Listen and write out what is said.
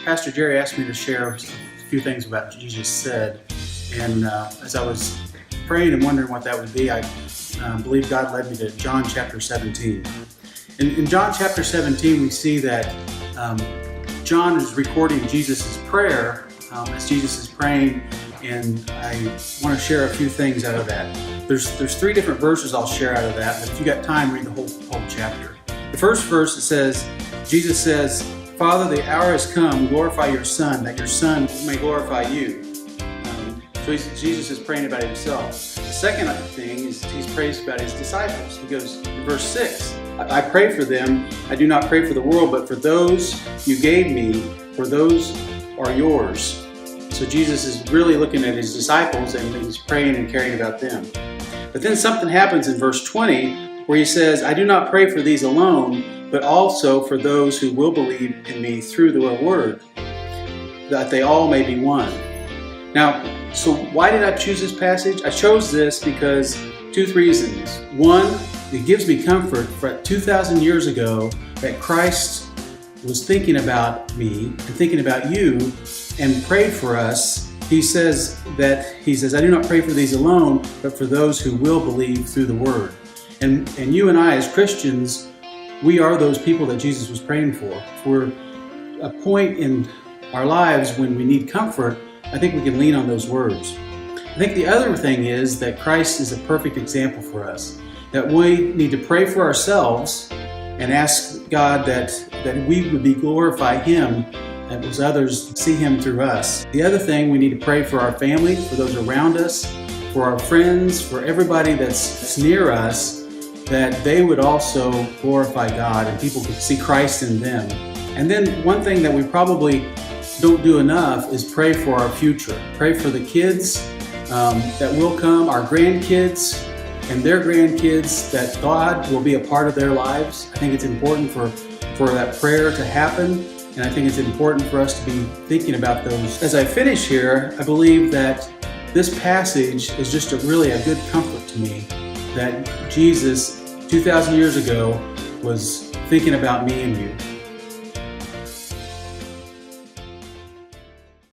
Pastor Jerry asked me to share a few things about Jesus said, and as I was praying and wondering what that would be, I believe God led me to John chapter 17. In John chapter 17, we see that John is recording Jesus' prayer as Jesus is praying, and I want to share a few things out of that. There's three different verses I'll share out of that, but if you got time, read the whole chapter. The first verse, it says, Jesus says, "Father, the hour has come, glorify your Son, that your Son may glorify you." So Jesus is praying about himself. The second thing is he's prays about his disciples. He goes in verse 6, "I pray for them. I do not pray for the world, but for those you gave me, for those are yours." So Jesus is really looking at his disciples and he's praying and caring about them. But then something happens in verse 20 where he says, "I do not pray for these alone, but also for those who will believe in me through the word, that they all may be one." Now, so why did I choose this passage? I chose this because two reasons. One, it gives me comfort for 2,000 years ago that Christ was thinking about me and thinking about you and prayed for us. He says, "I do not pray for these alone, but for those who will believe through the word." And you and I as Christians, we are those people that Jesus was praying for. If we're a point in our lives when we need comfort, I think we can lean on those words. I think the other thing is that Christ is a perfect example for us, that we need to pray for ourselves and ask God that we would glorify Him and as others see Him through us. The other thing, we need to pray for our family, for those around us, for our friends, for everybody that's near us, that they would also glorify God and people could see Christ in them. And then one thing that we probably don't do enough is pray for our future. Pray for the kids that will come, our grandkids and their grandkids, that God will be a part of their lives. I think it's important for that prayer to happen, and I think it's important for us to be thinking about those. As I finish here, I believe that this passage is just really a good comfort to me, that Jesus 2,000 years ago was thinking about me and you.